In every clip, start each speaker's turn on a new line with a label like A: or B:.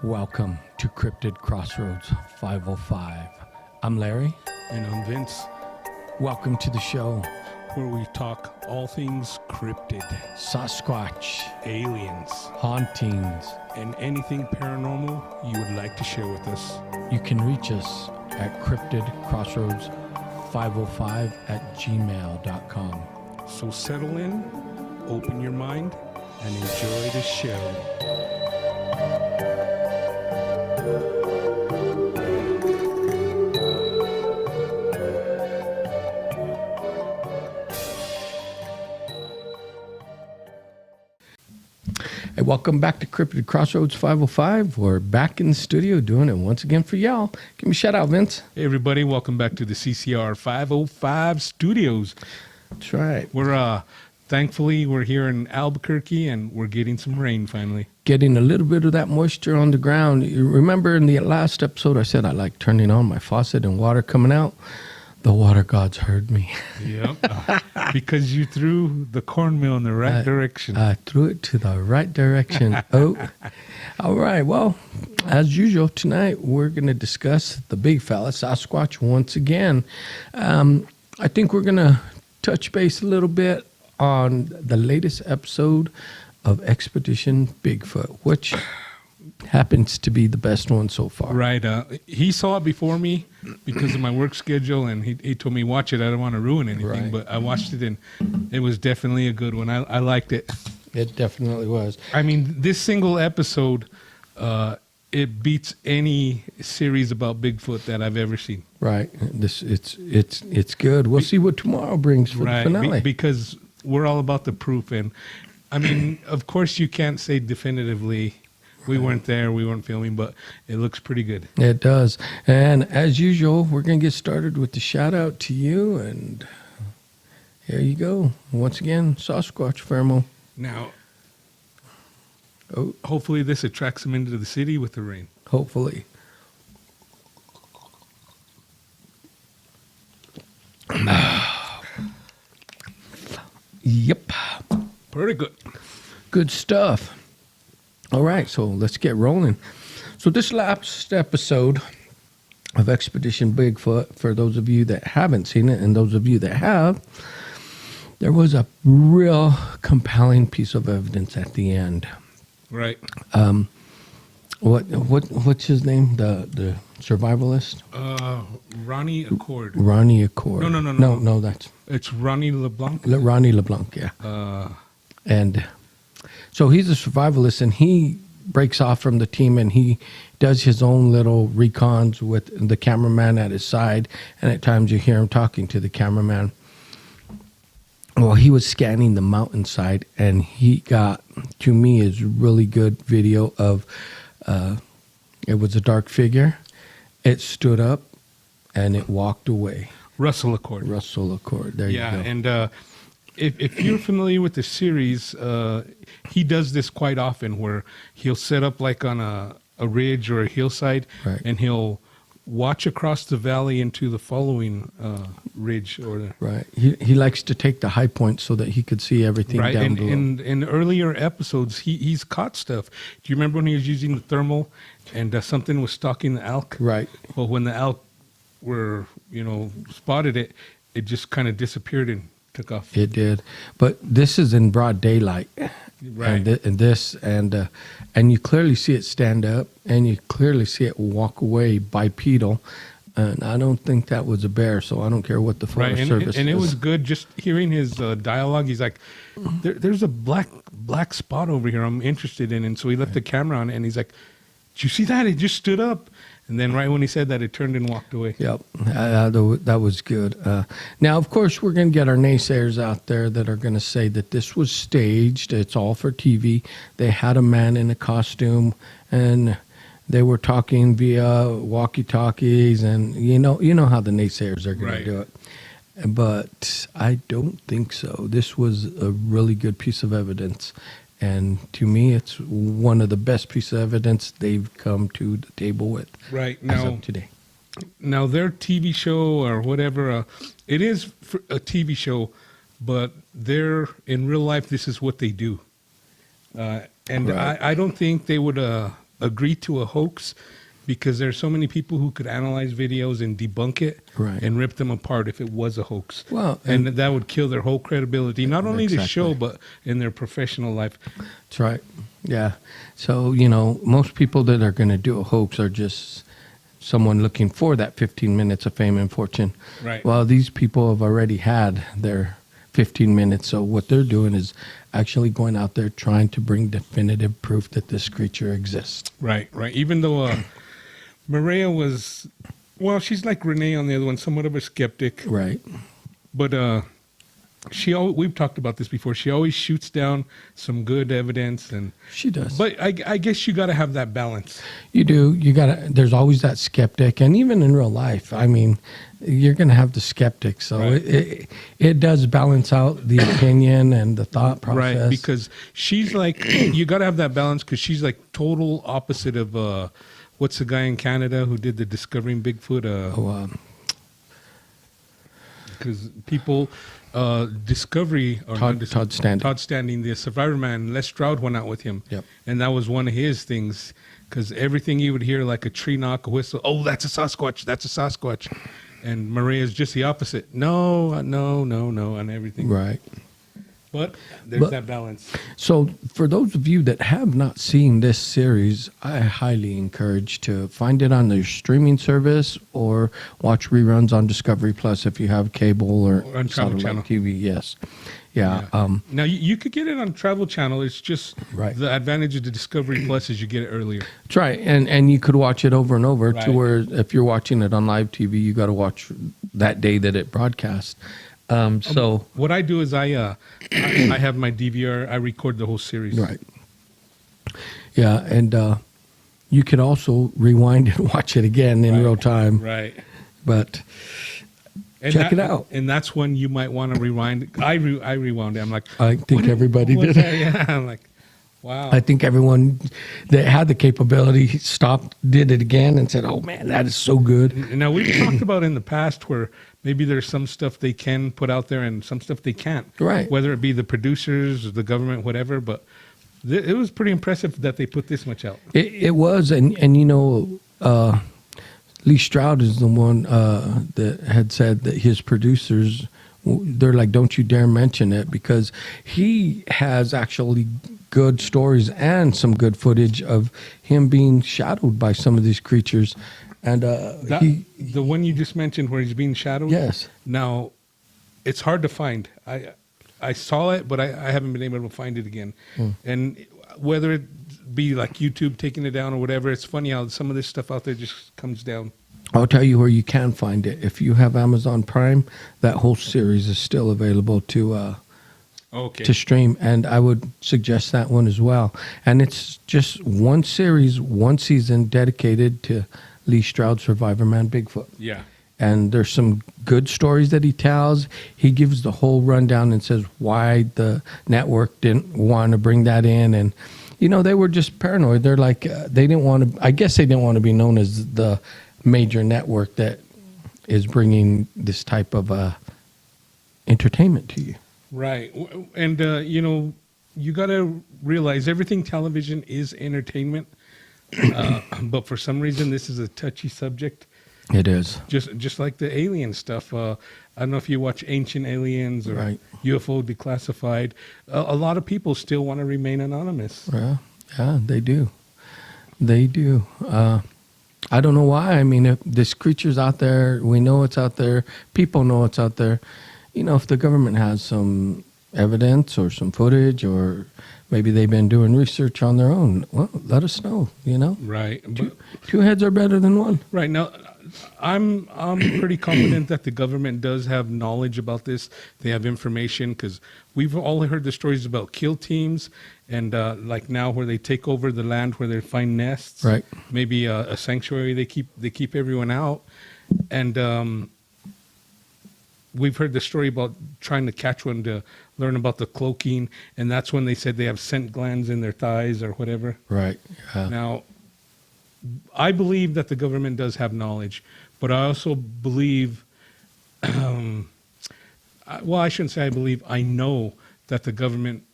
A: Welcome to Cryptid Crossroads 505. I'm Larry.
B: And I'm Vince,
A: Welcome to the show.
B: where we talk all things cryptid,
A: Sasquatch,
B: aliens,
A: hauntings.
B: and anything paranormal you would like to share with us.
A: You can reach us at cryptidcrossroads505@gmail.com.
B: So settle in, open your mind, and enjoy the show.
A: Hey, welcome back to Cryptid Crossroads 505. We're back in the studio doing it once again for y'all. Give me a shout out, Vince.
B: Hey everybody, welcome back to the CCR 505 studios.
A: That's right.
B: We're thankfully we're here in Albuquerque and we're getting some rain finally.
A: Getting a little bit of that moisture on the ground. You remember in the last episode I said I like turning on my faucet and water coming out? The water gods heard me.
B: Yep. Because you threw the cornmeal in the right direction.
A: I threw it to the right direction. Oh, all right. Well, as usual, tonight we're going to discuss the big fella, Sasquatch, once again. I think we're going to touch base a little bit on the latest episode of Expedition Bigfoot, which happens to be the best one so far.
B: Right. He saw it before me because of my work schedule, and he told me, watch it. I don't want to ruin anything,
A: Right.
B: but I watched it, and it was definitely a good one. I liked it.
A: It definitely was.
B: I mean, this single episode, it beats any series about Bigfoot that I've ever seen.
A: Right. It's good. We'll see what tomorrow brings for the finale.
B: Because we're all about the proof, and I mean, of course, you can't say definitively. We weren't there, we weren't filming, but it looks pretty good.
A: It does. And as usual, we're going to get started with the shout out to you. And here you go. Once again, Sasquatch Fermo.
B: Now,
A: Oh,
B: hopefully this attracts him into the city with the rain.
A: hopefully. Yep.
B: Pretty good.
A: Good stuff. All right, so let's get rolling. So this last episode of Expedition Bigfoot, for those of you that haven't seen it and those of you that have, there was a real compelling piece of evidence at the end.
B: Right.
A: What's his name? The survivalist?
B: Ronnie Accord.
A: Ronnie Accord.
B: No.
A: That's
B: It's Ronnie LeBlanc.
A: Ronnie LeBlanc, yeah. And so he's a survivalist, and he breaks off from the team, and he does his own little recons with the cameraman at his side, and at times you hear him talking to the cameraman. Well, he was scanning the mountainside, and he got, to me, is really good video of, it was a dark figure. It stood up, and it walked away.
B: Russell Accord.
A: Russell Accord, there you go.
B: Yeah, and if you're familiar with the series, he does this quite often where he'll set up like on a ridge or a hillside,
A: Right.
B: and he'll watch across the valley into the following ridge.
A: Right. He likes to take the high points so that he could see everything
B: Right,
A: down
B: and
A: below.
B: in earlier episodes, he's caught stuff. Do you remember when he was using the thermal and something was stalking the elk?
A: Right.
B: Well, when the elk were, spotted it, it just kind of disappeared and took off.
A: It did. But this is in broad daylight.
B: Right.
A: And you clearly see it stand up, and you clearly see it walk away bipedal. And I don't think that was a bear, so I don't care what the Forest
B: Right,
A: Service
B: and it
A: is.
B: was good just hearing his dialogue. He's like, there's a black spot over here I'm interested in. And so he left the camera on, and he's like, did you see that? It just stood up. And then right when he said that, it turned and walked away.
A: Yep, that was good. Now, of course, we're going to get our naysayers out there that are going to say that this was staged. It's all for TV. They had a man in a costume, and they were talking via walkie-talkies, and you know how the naysayers are going
B: Right.
A: to do it. But I don't think so. This was a really good piece of evidence. And to me, it's one of the best pieces of evidence they've come to the table with
B: Right.
A: as of today.
B: Now their TV show or whatever, it is a TV show, but they're in real life. This is what they do, and
A: Right.
B: I don't think they would agree to a hoax because there's so many people who could analyze videos and debunk it
A: Right.
B: and rip them apart if it was a hoax.
A: Well,
B: and that would kill their whole credibility, not only the show,
A: Exactly.
B: but in their professional life.
A: That's right. Yeah. So, most people that are going to do a hoax are just someone looking for that 15 minutes of fame and fortune.
B: Right.
A: Well, these people have already had their 15 minutes. So what they're doing is actually going out there trying to bring definitive proof that this creature exists.
B: Right. Even though Maria was, well, she's like Renee on the other one, somewhat of a skeptic.
A: Right.
B: But we've talked about this before. She always shoots down some good evidence, and
A: She does.
B: But I guess you got to have that balance.
A: You do. There's always that skeptic. And even in real life, I mean, you're going to have the skeptic. So
B: Right.
A: it does balance out the opinion and the thought process.
B: Right, because she's like, you got to have that balance because she's like total opposite of, what's the guy in Canada who did the Discovering Bigfoot? Because people, Discovery, or
A: Todd Standing.
B: Todd Standing, the Survivor Man, Les Stroud went out with him.
A: Yep.
B: And that was one of his things, because everything you would hear, like a tree knock, a whistle, oh, that's a Sasquatch, that's a Sasquatch. And Maria's just the opposite. No, and everything.
A: Right.
B: But there's that balance.
A: So for those of you that have not seen this series, I highly encourage to find it on their streaming service or watch reruns on Discovery Plus if you have cable or
B: on Travel
A: satellite
B: Channel.
A: TV. Yes. Yeah.
B: Now, you could get it on Travel Channel. It's just
A: Right.
B: the advantage of the Discovery Plus is you get it earlier.
A: That's right. And you could watch it over and over
B: Right.
A: to where if you're watching it on live TV, you got to watch that day that it broadcasts. So
B: What I do is I have my DVR. I record the whole series.
A: right. Yeah, and you could also rewind and watch it again in
B: Right.
A: real time.
B: Right.
A: But
B: And
A: check it out.
B: And that's when you might want to rewind. I rewound it. I'm like,
A: I think
B: what
A: everybody
B: was
A: did.
B: that? Yeah. I'm like, wow.
A: I think everyone that had the capability stopped, did it again, and said, "Oh man, that is so good."
B: Now, we've talked about in the past where maybe there's some stuff they can put out there and some stuff they can't.
A: Right.
B: Whether it be the producers, the government, whatever. But it was pretty impressive that they put this much out.
A: It was, and Lee Stroud is the one that had said that his producers, they're like, "Don't you dare mention it," because he has actually good stories and some good footage of him being shadowed by some of these creatures. And
B: The one you just mentioned where he's being shadowed?
A: Yes.
B: Now, it's hard to find. I saw it, but I haven't been able to find it again. And whether it be like YouTube taking it down or whatever, it's funny how some of this stuff out there just comes down.
A: I'll tell you where you can find it. If you have Amazon Prime, that whole series is still available to stream, and I would suggest that one as well. And it's just one series, one season dedicated to Lee Stroud, Survivor Man Bigfoot.
B: Yeah.
A: And there's some good stories that he tells. He gives the whole rundown and says why the network didn't want to bring that in. And, they were just paranoid. They're like, they didn't want to, I guess they didn't want to be known as the major network that is bringing this type of entertainment to you.
B: Right. And, you got to realize everything television is entertainment. But for some reason, this is a touchy subject.
A: It is.
B: Just like the alien stuff. I don't know if you watch Ancient Aliens or
A: Right.
B: UFO Declassified. A lot of people still want to remain anonymous.
A: Yeah, they do. They do. I don't know why. I mean, if this creature's out there, we know it's out there. People know it's out there. If the government has some evidence or some footage, or maybe they've been doing research on their own, well, let us know.
B: Right.
A: Two heads are better than one.
B: Right. Now, I'm pretty confident that the government does have knowledge about this. They have information because we've all heard the stories about kill teams and like now where they take over the land where they find nests.
A: Right.
B: Maybe a sanctuary they keep everyone out. And we've heard the story about trying to catch one to learn about the cloaking, and that's when they said they have scent glands in their thighs or whatever.
A: Right.
B: Now, I believe that the government does have knowledge, but I also believe, well, I shouldn't say I believe, I know that the government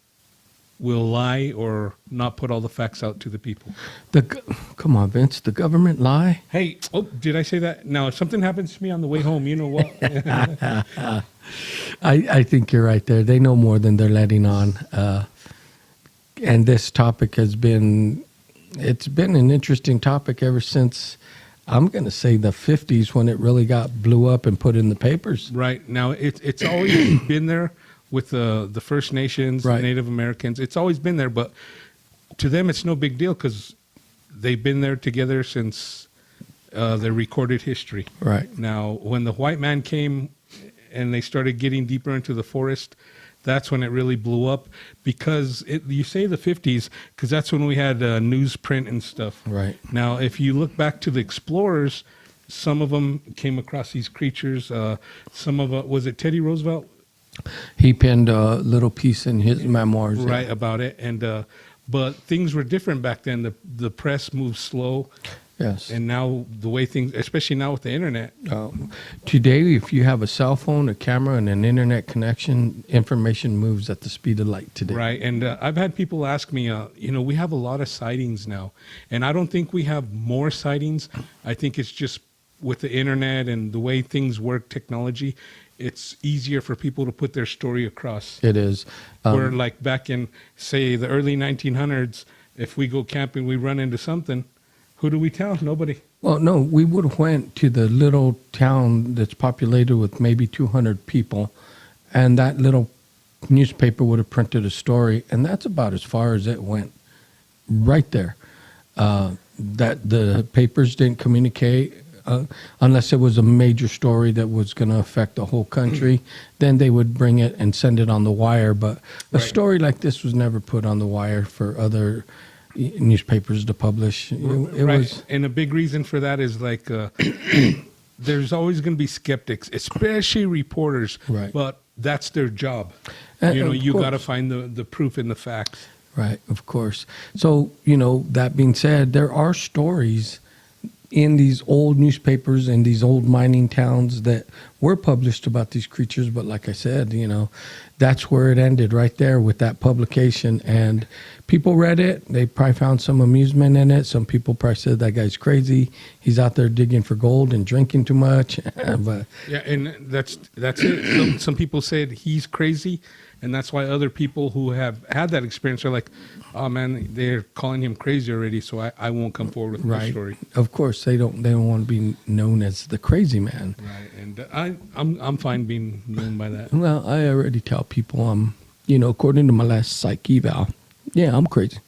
B: will lie or not put all the facts out to the people.
A: Come on, Vince. The government lie?
B: Hey, oh, did I say that? Now, if something happens to me on the way home, you know what?
A: I think you're right there. They know more than they're letting on. And this topic it's been an interesting topic ever since, I'm going to say, the 50s, when it really blew up and put in the papers.
B: Right. Now, it's always been there with the First Nations,
A: Right.
B: Native Americans. It's always been there, but to them, it's no big deal because they've been there together since their recorded history.
A: Right.
B: Now, when the white man came and they started getting deeper into the forest, that's when it really blew up, because you say the 50s because that's when we had newsprint and stuff.
A: Right.
B: Now, if you look back to the explorers, some of them came across these creatures. Some of was it Teddy Roosevelt?
A: He penned a little piece in his memoirs.
B: Right, about it. And but things were different back then. The press moved slow.
A: Yes.
B: And now the way things, especially now with the internet.
A: Today, if you have a cell phone, a camera, and an internet connection, information moves at the speed of light today.
B: Right. And I've had people ask me, we have a lot of sightings now. And I don't think we have more sightings. I think it's just with the internet and the way things work, technology, it's easier for people to put their story across.
A: It is.
B: Where like back in, say, the early 1900s, if we go camping, we run into something, who do we tell? Nobody.
A: Well, no, we would have went to the little town that's populated with maybe 200 people, and that little newspaper would have printed a story, and that's about as far as it went right there. That the papers didn't communicate unless it was a major story that was going to affect the whole country. Then they would bring it and send it on the wire, but a story like this was never put on the wire for other newspapers to publish. It was,
B: and a big reason for that is like there's always going to be skeptics, especially reporters.
A: Right.
B: But that's their job.
A: Of
B: You got to
A: course.
B: find the proof in the facts.
A: Right, of course. So, that being said, there are stories in these old newspapers and these old mining towns that were published about these creatures. But like I said, that's where it ended, right there with that publication. And people read it. They probably found some amusement in it. Some people probably said, that guy's crazy. He's out there digging for gold and drinking too much. But
B: Yeah, and that's it. Some people said he's crazy, and that's why other people who have had that experience are like, oh man, they're calling him crazy already, so I won't come forward with my
A: right,
B: story.
A: of course, they don't want to be known as the crazy man.
B: Right, and I'm fine being known by that.
A: Well, I already tell people according to my last psych eval, yeah, I'm crazy.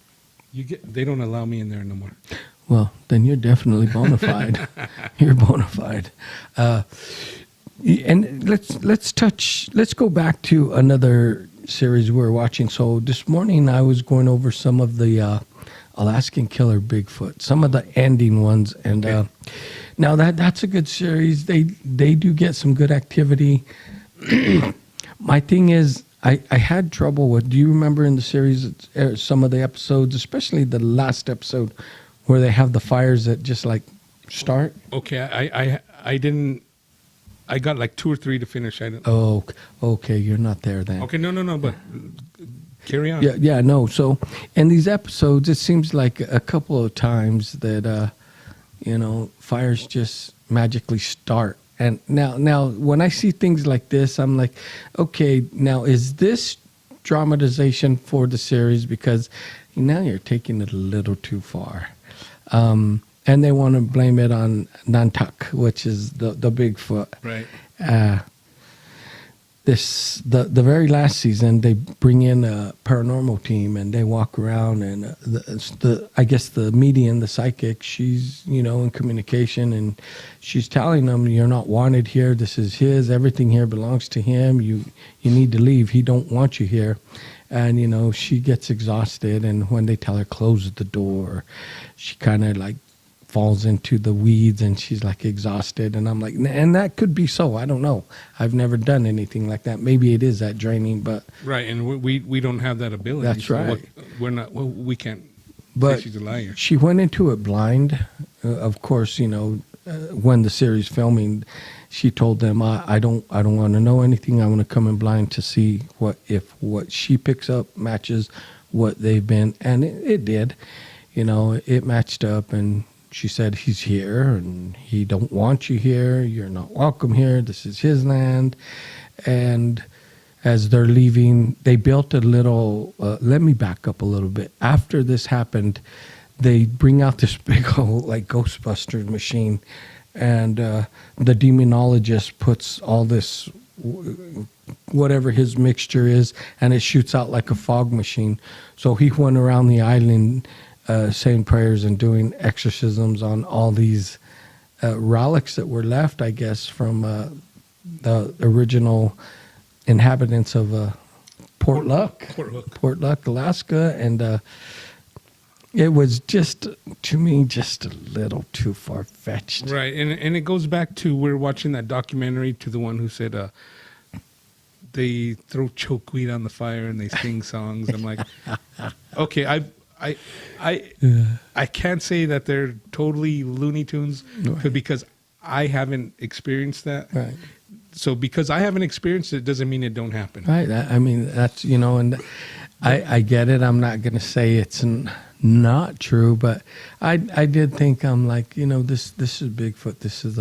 B: They don't allow me in there no more.
A: Well, then you're definitely bona fide. You're bona fide. And let's go back to another series we're watching. So this morning I was going over some of the Alaskan Killer Bigfoot, some of the ending ones, and
B: Okay.
A: Now that's a good series. They do get some good activity. My thing is, I had trouble with. Do you remember in the series some of the episodes, especially the last episode, where they have the fires that just like start?
B: Okay, I didn't. I got like 2 or 3 to finish. I didn't.
A: Oh, okay. You're not there then.
B: Okay, no, but carry on.
A: Yeah, no. So in these episodes, it seems like a couple of times that fires just magically start. And now when I see things like this, I'm like, okay, now is this dramatization for the series? Because now you're taking it a little too far. And they want to blame it on Nantuck, which is the Bigfoot.
B: Right.
A: The very last season, they bring in a paranormal team and they walk around, and I guess the medium, the psychic, she's in communication, and she's telling them, you're not wanted here. This is his. Everything here belongs to him. You need to leave. He don't want you here. And she gets exhausted, and when they tell her close the door, she kind of like falls into the weeds, and she's like exhausted. And I'm like, and that could be so. I don't know. I've never done anything like that. Maybe it is that draining, but
B: Right, and we don't have that ability.
A: That's right.
B: We're not. We can't.
A: but
B: say she's a liar.
A: she went into it blind. Of course, when the series filming, she told them, I don't want to know anything. I want to come in blind to see if what she picks up matches what they've been, and it did. It matched up, and she said, he's here and he don't want you here. You're not welcome here. This is his land. And as they're leaving, they built a little, let me back up a little bit. After this happened, they bring out this big old like Ghostbusters machine, and the demonologist puts all this, whatever his mixture is, and it shoots out like a fog machine. So he went around the island saying prayers and doing exorcisms on all these relics that were left, I guess, from the original inhabitants of Port Luck, Alaska. And it was just, to me, just a little too far-fetched.
B: Right, and it goes back to, we're watching that documentary, to the one who said they throw chokeweed on the fire and they sing songs. I'm like, okay, I can't say that they're totally Looney Tunes, because I haven't experienced that.
A: Right.
B: So because I haven't experienced it doesn't mean it don't happen.
A: Right. I mean, that's, and I get it. I'm not going to say it's not true, but I did think, I'm like, this is Bigfoot. This is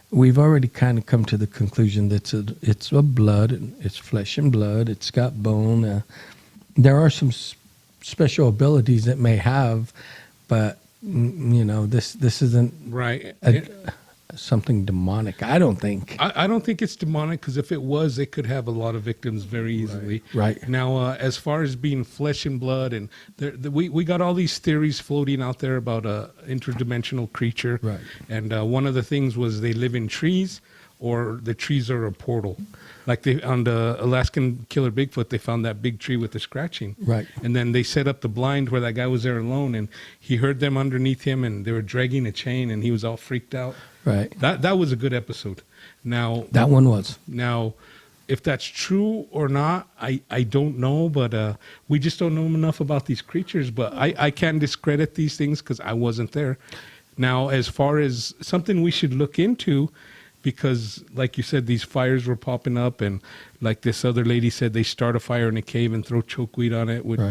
A: we've already kind of come to the conclusion that it's a blood, it's flesh and blood. It's got bone. There are some special abilities it may have, but this isn't
B: right.
A: Something demonic. I don't think.
B: I don't think it's demonic, because if it was, it could have a lot of victims very easily.
A: Right.
B: Now, as far as being flesh and blood, and we got all these theories floating out there about a interdimensional creature.
A: Right.
B: And one of the things was they live in trees, or the trees are a portal. Like on the Alaskan Killer Bigfoot, they found that big tree with the scratching.
A: Right.
B: And then they set up the blind where that guy was there alone, and he heard them underneath him, and they were dragging a chain, and he was all freaked out.
A: Right.
B: That was a good episode. Now
A: that one was.
B: Now, if that's true or not, I don't know, but we just don't know enough about these creatures. But I can't discredit these things because I wasn't there. Now, as far as something we should look into, because like you said, these fires were popping up, and like this other lady said, they start a fire in a cave and throw chokeweed on it with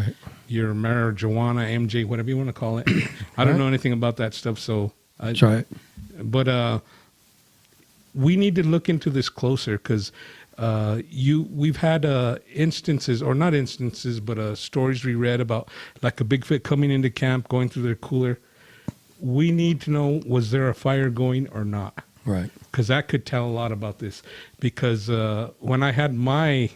B: your marijuana, MJ, whatever you want to call it. I don't know anything about that stuff, so
A: that's right.
B: But we need to look into this closer, because we've had instances, or not instances, but stories we read about like a Bigfoot coming into camp, going through their cooler. We need to know, was there a fire going or not?
A: Right.
B: Because that could tell a lot about this. Because when I had my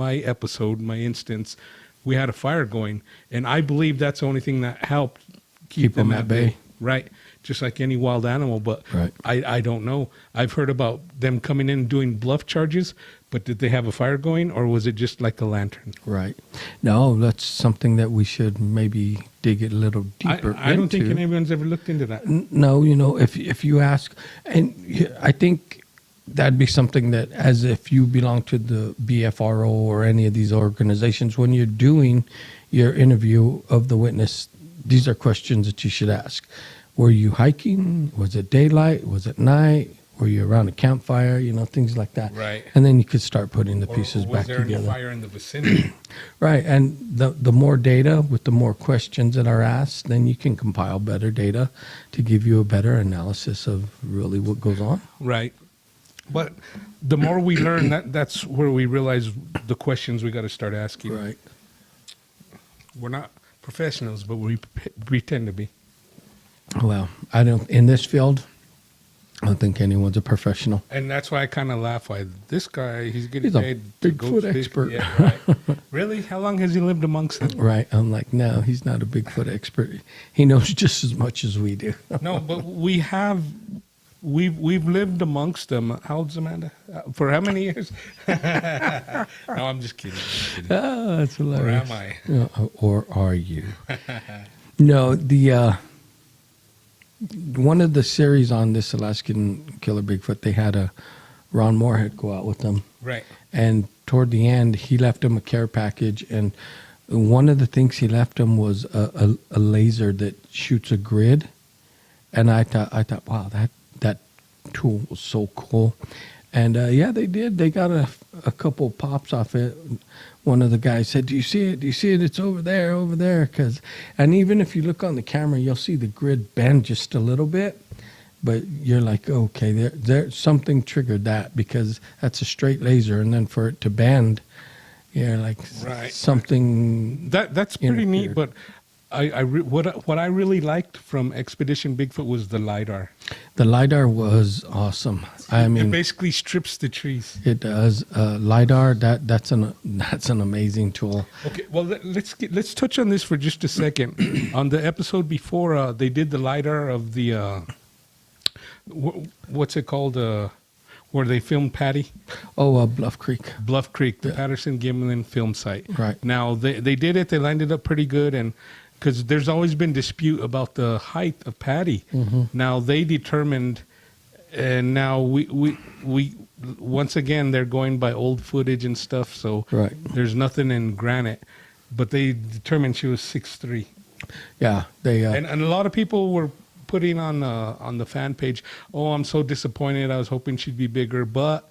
B: episode, my instance, we had a fire going, and I believe that's the only thing that helped keep them at bay. Right. Just like any wild animal, but I don't know. I've heard about them coming in and doing bluff charges, but did they have a fire going, or was it just like a lantern? Right.
A: No, that's something that we should maybe dig a little deeper
B: I don't think anyone's ever looked into that.
A: No, if you ask, and I think that'd be something that, as if you belong to the BFRO or any of these organizations, when you're doing your interview of the witness, these are questions that you should ask. Were you hiking? Was it daylight? Was it night? Were you around a campfire? Things like that.
B: Right.
A: And then you could start putting the pieces back together.
B: Was there any fire in the vicinity?
A: Right. And the more data, with the more questions that are asked, then you can compile better data to give you a better analysis of really what goes on.
B: Right. But the more we learn, that's where we realize the questions we got to start asking.
A: Right.
B: We're not professionals, but we pretend to be.
A: Well, in this field, I don't think anyone's a professional.
B: And that's why I kind of laugh. Why this guy, he's getting paid.
A: He's a Bigfoot expert.
B: Yeah, right. Really? How long has he lived amongst them?
A: Right. I'm like, no, he's not a Bigfoot expert. He knows just as much as we do.
B: No, but we've lived amongst them. How old's Amanda? For how many years? No, I'm just kidding.
A: Oh, that's hilarious.
B: Or am
A: I? Or are you? No, one of the series on this Alaskan Killer Bigfoot, they had Ron Moorhead go out with them.
B: Right.
A: And toward the end, he left them a care package, and one of the things he left them was a laser that shoots a grid. And I thought, wow, that tool was so cool. And yeah, they did. They got a couple pops off it. One of the guys said, "Do you see it? Do you see it? It's over there, over there." And even if you look on the camera, you'll see the grid bend just a little bit. But you're like, okay, there something triggered that, because that's a straight laser, and then for it to bend, you're like,
B: Right.
A: something.
B: That's pretty neat.
A: interfered.
B: But what I really liked from Expedition Bigfoot was the LiDAR.
A: The LiDAR was awesome. I
B: It
A: mean,
B: basically strips the trees.
A: it does. LiDAR, that's an amazing tool.
B: Okay, well let's touch on this for just a second. On the episode before, they did the LiDAR of the what's it called? Where they filmed Patty,
A: Bluff Creek.
B: Bluff Creek, the Patterson Gimlin film site.
A: Right.
B: Now they did it. They lined it up pretty good, and because there's always been dispute about the height of Patty. Now they determined, and now we once again they're going by old footage and stuff. So
A: Right.
B: there's nothing in granite, but they determined she was 6'3".
A: Yeah, they.
B: And a lot of people were putting on the fan page, "Oh, I'm so disappointed. I was hoping she'd be bigger." But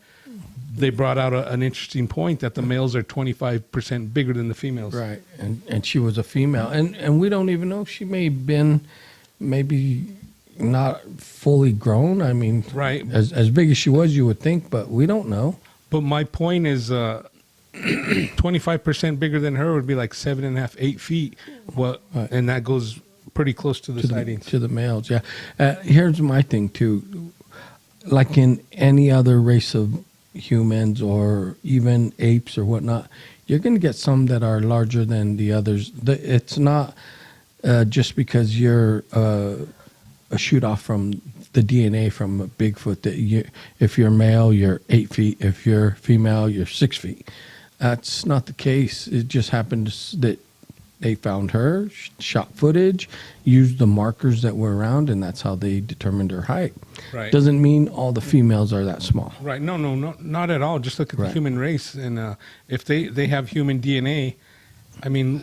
B: they brought out an interesting point that the males are 25% bigger than the females.
A: Right, and she was a female, and we don't even know, she may have been maybe not fully grown. I mean,
B: Right.
A: as big as she was, you would think, but we don't know.
B: But my point is, 25% bigger than her would be like 7.5, 8 feet. Well,
A: Right.
B: and that goes pretty close to the
A: to
B: sightings.
A: to the males. Yeah, here's my thing too. Like in any other race of humans or even apes or whatnot, you're going to get some that are larger than the others. It's not just because you're a shoot off from the DNA from a Bigfoot that if you're male, you're 8 feet. If you're female, you're 6 feet. That's not the case. It just happened that they found her, shot footage, used the markers that were around, and that's how they determined her height.
B: Right.
A: Doesn't mean all the females are that small.
B: Right. No, not at all. Just look at the
A: Right.
B: human race. And if they have human DNA, I mean,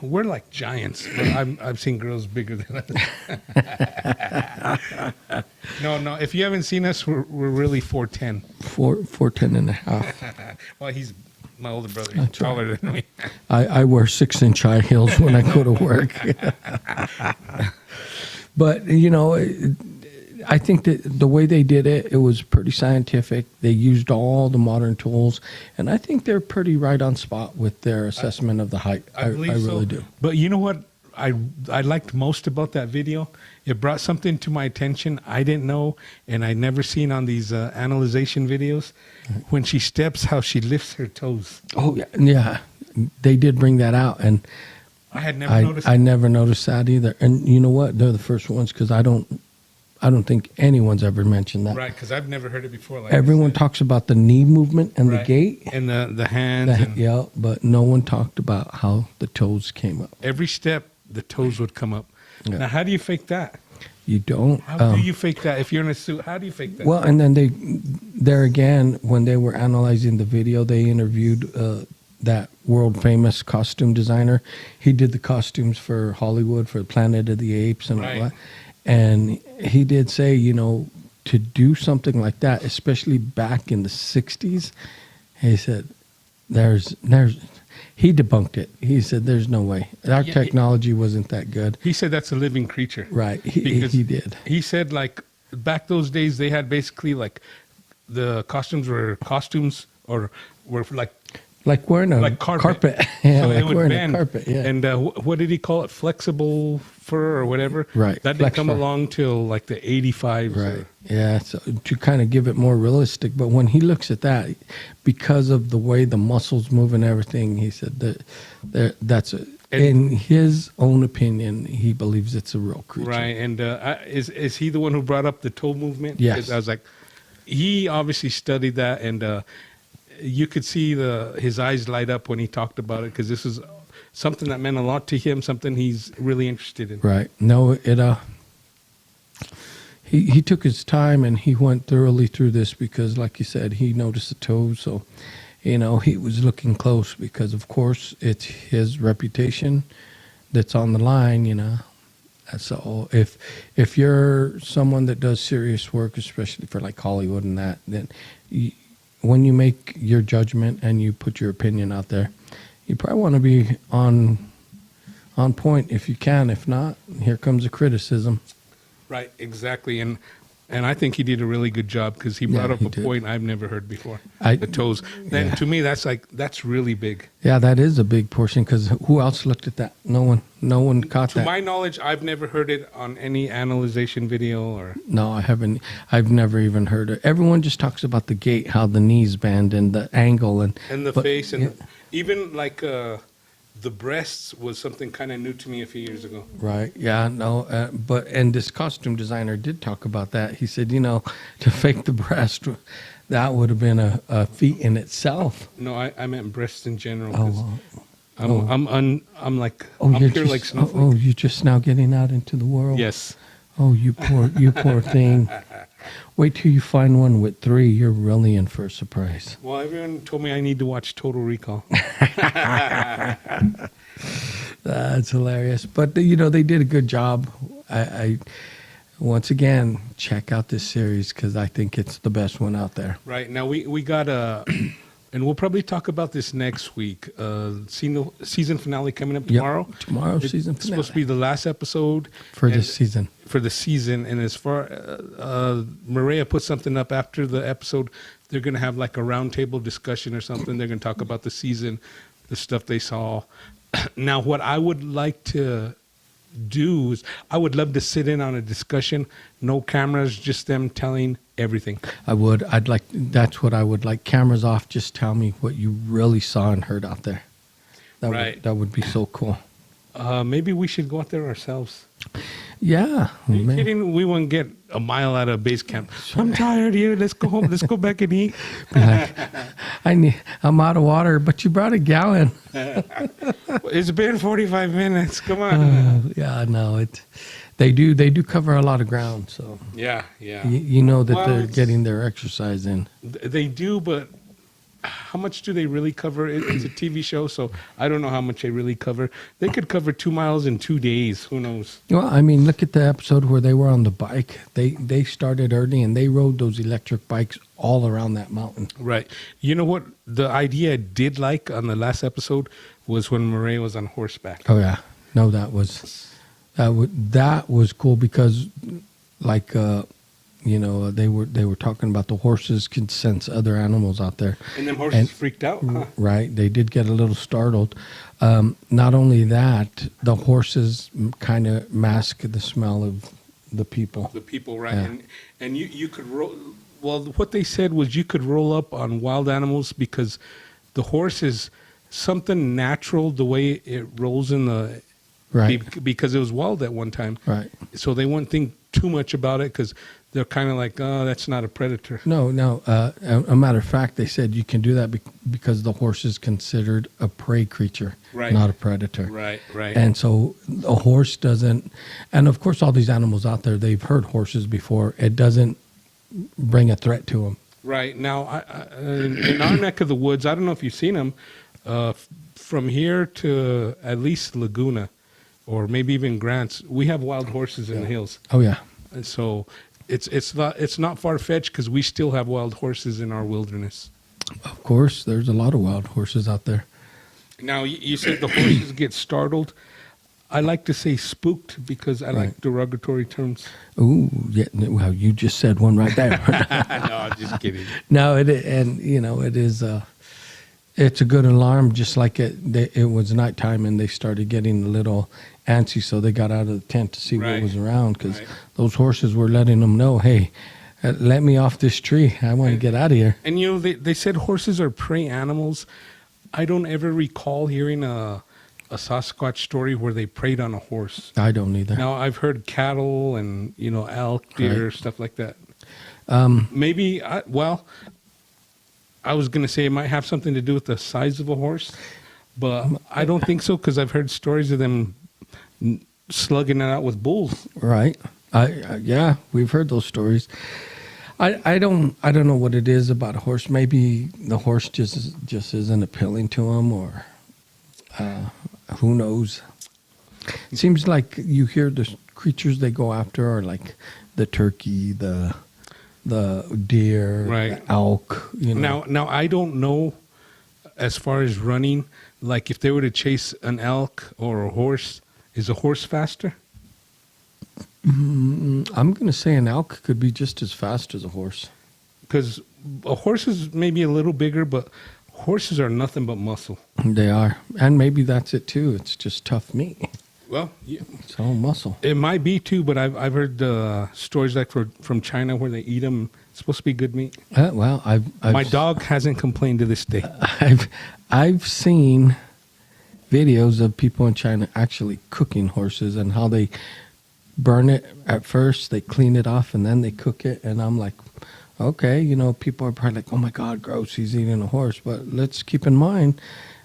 B: we're like giants. But I've seen girls bigger than us. No. If you haven't seen us, we're really 4'10".
A: 4'10" and a half.
B: Well, he's my older brother. He's
A: That's right.
B: taller than me.
A: I wear 6-inch high heels when I go to work. But, I think that the way they did it, it was pretty scientific. They used all the modern tools, and I think they're pretty right on spot with their assessment of the height. I
B: believe
A: really
B: so.
A: do.
B: But you know what I liked most about that video? It brought something to my attention I didn't know, and I'd never seen on these analyzation videos. When she steps, how she lifts her toes.
A: Oh, yeah. They did bring that out, and
B: I had never noticed.
A: I never noticed that either. And you know what? They're the first ones, because I don't think anyone's ever mentioned that.
B: Right, because I've never heard it before. Like
A: Everyone talks about the knee movement and the
B: Right.
A: gait.
B: and the hands. And
A: Yeah, but no one talked about how the toes came up.
B: every step, the toes would come up.
A: Yeah.
B: Now, how do you fake that?
A: You don't.
B: How do you fake that? If you're in a suit, how do you fake that?
A: Well, and then there again, when they were analyzing the video, they interviewed that world famous costume designer. He did the costumes for Hollywood, for Planet of the Apes and
B: Right.
A: all that. And he did say, to do something like that, especially back in the 60s, he said, he debunked it. He said, there's no way. Our
B: Yeah,
A: technology wasn't that good.
B: He said that's a living creature.
A: Right.
B: Because
A: He did.
B: He said, like, back those days, they had basically, like, the costumes were costumes or were
A: Like wearing a
B: like carpet.
A: Yeah,
B: So
A: like
B: it would
A: wearing
B: bend.
A: a carpet. Yeah.
B: And what did he call it? Flexible fur or whatever?
A: Right,
B: That didn't
A: flex
B: come
A: fur.
B: along till like the 85s.
A: Right. Yeah. So to kind of give it more realistic, but when he looks at that, because of the way the muscles move and everything, he said that's in his own opinion, he believes it's a real creature.
B: Right. And is he the one who brought up the toe movement?
A: Yes.
B: 'Cause I was like, he obviously studied that, and you could see his eyes light up when he talked about it, because this is something that meant a lot to him, something he's really interested in.
A: Right. No, he took his time and he went thoroughly through this because, like you said, he noticed the toes. So, he was looking close because, of course, it's his reputation that's on the line, So if you're someone that does serious work, especially for like Hollywood and that, then when you make your judgment and you put your opinion out there, you probably want to be on point if you can. If not, here comes the criticism.
B: Right, exactly. And I think he did a really good job because he brought up
A: he
B: a
A: did.
B: point I've never heard before.
A: I-
B: The toes. Then
A: yeah.
B: to me, that's really big.
A: Yeah, that is a big portion because who else looked at that? No one caught
B: To
A: that.
B: my knowledge, I've never heard it on any analyzation video or.
A: No, I haven't. I've never even heard it. Everyone just talks about the gait, how the knees bend and the angle and
B: And the
A: but-
B: face and
A: yeah.
B: even like the breasts was something kind of new to me a few years ago.
A: Right. Yeah. No. And this costume designer did talk about that. He said, to fake the breast, that would have been a feat in itself.
B: No, I meant breasts in general.
A: Oh.
B: 'Cause I'm like
A: Oh,
B: I'm
A: you're
B: pure
A: just,
B: like snowflake.
A: you're just now getting out into the world.
B: Yes.
A: Oh, you poor thing. Wait till you find one with 3. You're really in for a surprise.
B: Well, everyone told me I need to watch Total Recall.
A: That's hilarious. But they did a good job. I once again check out this series because I think it's the best one out there.
B: Right now we got and we'll probably talk about this next week. Season finale coming up tomorrow.
A: Yep, tomorrow season
B: It's
A: finale
B: supposed to be the last episode
A: for
B: and-
A: this season.
B: For the season, and as far Maria put something up after the episode, they're gonna have like a roundtable discussion or something. They're gonna talk about the season, the stuff they saw. Now, what I would like to do is I would love to sit in on a discussion, no cameras, just them telling everything.
A: That's what I would like. Cameras off, just tell me what you really saw and heard out there.
B: Right.
A: That would be so cool.
B: Maybe we should go out there ourselves.
A: Yeah.
B: Are you
A: man.
B: kidding? We won't get a mile out of base camp. I'm tired here. Let's go home. Let's go back and eat.
A: Be like, I'm out of water, but you brought a gallon.
B: It's been 45 minutes. Come on.
A: Yeah, no, they do cover a lot of ground, so
B: Yeah.
A: you know that
B: Well,
A: they're
B: it's-
A: getting their exercise in.
B: They do, but how much do they really cover? It's a TV show, so I don't know how much they really cover. They could cover 2 miles in 2 days. Who knows?
A: Well, I mean, look at the episode where they were on the bike. They started early and they rode those electric bikes all around that mountain.
B: Right. You know what? The idea I did like on the last episode was when Maria was on horseback.
A: Oh yeah, no, that was cool because, like, they were talking about the horses can sense other animals out there.
B: And them horses freaked out, huh?
A: Right, they did get a little startled. Not only that, the horses kind of mask the smell of the people.
B: The people, right?
A: Yeah.
B: And you could roll. Well, what they said was you could roll up on wild animals because the horse is something natural the way it rolls in the
A: Right.
B: because it was wild at one time.
A: Right.
B: So they won't think too much about it because they're kind of like, oh, that's not a predator.
A: No. A matter of fact, they said you can do that because the horse is considered a prey creature,
B: Right.
A: not a predator.
B: Right.
A: And so a horse doesn't, and of course, all these animals out there, they've heard horses before. It doesn't bring a threat to them.
B: Right. Now, in our neck of the woods, I don't know if you've seen them, from here to at least Laguna or maybe even Grants, we have wild horses in the hills.
A: Oh yeah.
B: And so it's not far-fetched because we still have wild horses in our wilderness.
A: Of course, there's a lot of wild horses out there.
B: Now, you said the horses get startled. I like to say spooked because I like derogatory terms.
A: Ooh, yeah. Well, you just said one right there.
B: No, I'm just kidding.
A: No, it is. It's a good alarm. Just like it was nighttime and they started getting a little antsy, so they got out of the tent to see what
B: Right.
A: was around because
B: Right.
A: those horses were letting them know, hey, let me off this tree. I want to get out of here.
B: And they said horses are prey animals. I don't ever recall hearing a Sasquatch story where they preyed on a horse.
A: I don't either.
B: Now I've heard cattle and elk, deer, stuff like that. Maybe I was going to say it might have something to do with the size of a horse, but I don't think so because I've heard stories of them slugging it out with bulls.
A: Right. Yeah, we've heard those stories. I don't know what it is about a horse. Maybe the horse just isn't appealing to them, or who knows. It seems like you hear the creatures they go after are like the turkey, the deer,
B: Right.
A: the elk. You know.
B: Now I don't know as far as running. Like if they were to chase an elk or a horse, is a horse faster?
A: I'm going to say an elk could be just as fast as a horse.
B: Because a horse is maybe a little bigger, but horses are nothing but muscle.
A: They are. And maybe that's it too. It's just tough meat.
B: Well, yeah,
A: It's all muscle.
B: it might be too, but I've heard stories like from China where they eat them. It's supposed to be good meat.
A: Well,
B: My dog hasn't complained to this day.
A: I've seen videos of people in China actually cooking horses and how they burn it at first, they clean it off, and then they cook it. And I'm like, okay, you know, people are probably like, oh my God, gross, he's eating a horse. But let's keep in mind,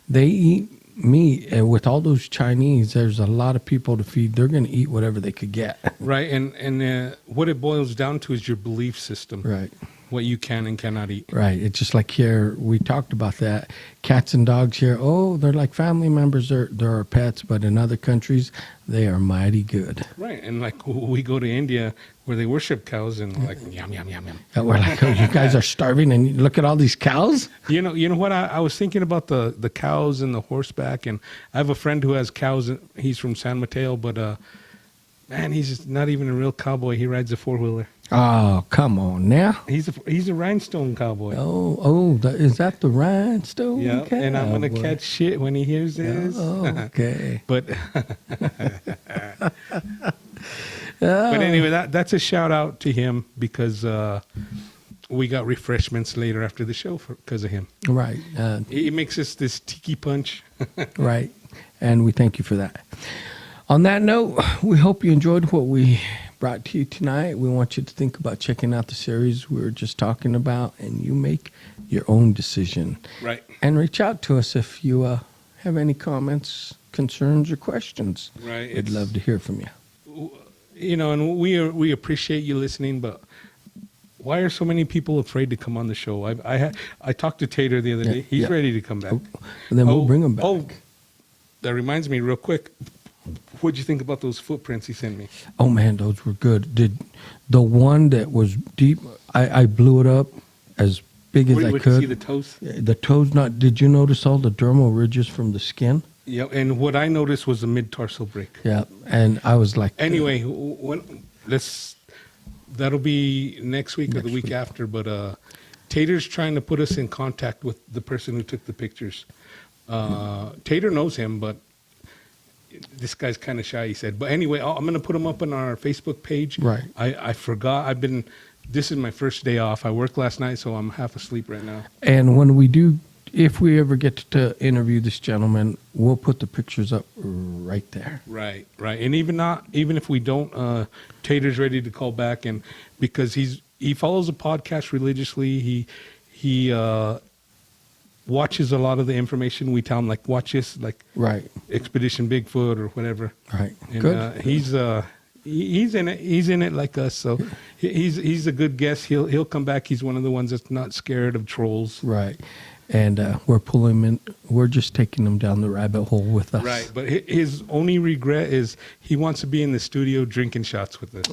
A: they eat meat. And with all those Chinese, there's a lot of people to feed. They're going to eat whatever they could get.
B: Right, and what it boils down to is your belief system.
A: Right.
B: What you can and cannot eat.
A: Right. It's just like here, we talked about that. Cats and dogs here, oh, they're like family members. They're our pets. But in other countries, they are mighty good.
B: Right, and like we go to India where they worship cows and like yum yum yum yum.
A: And we're like, oh, you guys are starving and you look at all these cows?
B: You know what? I was thinking about the cows and the horseback, and I have a friend who has cows. He's from San Mateo, but man, he's just not even a real cowboy. He rides a 4-wheeler.
A: Oh, come on now.
B: He's a rhinestone cowboy.
A: Is that the rhinestone?
B: Yeah, and I'm gonna
A: cowboy?
B: catch shit when he hears this.
A: Oh, okay.
B: But but anyway, that's a shout out to him because we got refreshments later after the show because of him.
A: Right.
B: He makes us this tiki punch.
A: Right. And we thank you for that. On that note, we hope you enjoyed what we brought to you tonight. We want you to think about checking out the series we were just talking about, and you make your own decision.
B: Right.
A: And reach out to us if you have any comments, concerns, or questions.
B: Right.
A: We'd love to hear from you.
B: You know, and we appreciate you listening, but why are so many people afraid to come on the show? I talked to Tater the other day. He's ready to come back.
A: And then we'll bring him back.
B: Oh, that reminds me real quick. What'd you think about those footprints he sent me?
A: Oh, man, those were good. Did the one that was deep, I blew it up as big as I
B: Would
A: could.
B: you see the toes?
A: The toes not. Did you notice all the dermal ridges from the skin?
B: Yeah, and what I noticed was the mid-tarsal break.
A: Yeah, and I was like...
B: Anyway, that'll be next week or the week after, but Tater's trying to put us in contact with the person who took the pictures. Tater knows him, but this guy's kind of shy, he said. But anyway, I'm going to put him up on our Facebook page.
A: Right.
B: I forgot. This is my first day off. I worked last night, so I'm half asleep right now.
A: And when we do, if we ever get to interview this gentleman, we'll put the pictures up right there.
B: Right. And even if we don't, Tater's ready to call back, and because he follows a podcast religiously. He watches a lot of the information we tell him, like watch this, like
A: Right.
B: Expedition Bigfoot or whatever.
A: Right.
B: And,
A: Good.
B: He's in it. He's in it like us. So he's a good guest. He'll come back. He's one of the ones that's not scared of trolls.
A: Right. And we're pulling him in. We're just taking him down the rabbit hole with us.
B: Right. But his only regret is he wants to be in the studio drinking shots with us.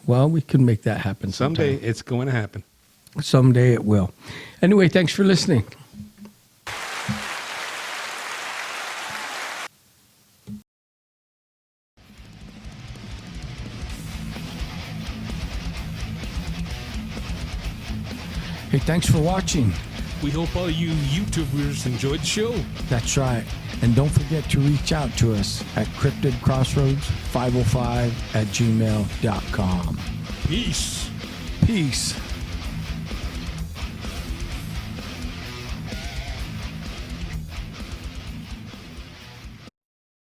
A: Well, we can make that happen
B: Someday
A: sometime.
B: it's going to happen.
A: Someday it will. Anyway, thanks for listening. Hey, thanks for watching.
B: We hope all you YouTubers enjoyed the show.
A: That's right. And don't forget to reach out to us at cryptidcrossroads505@gmail.com.
B: Peace.
A: Peace.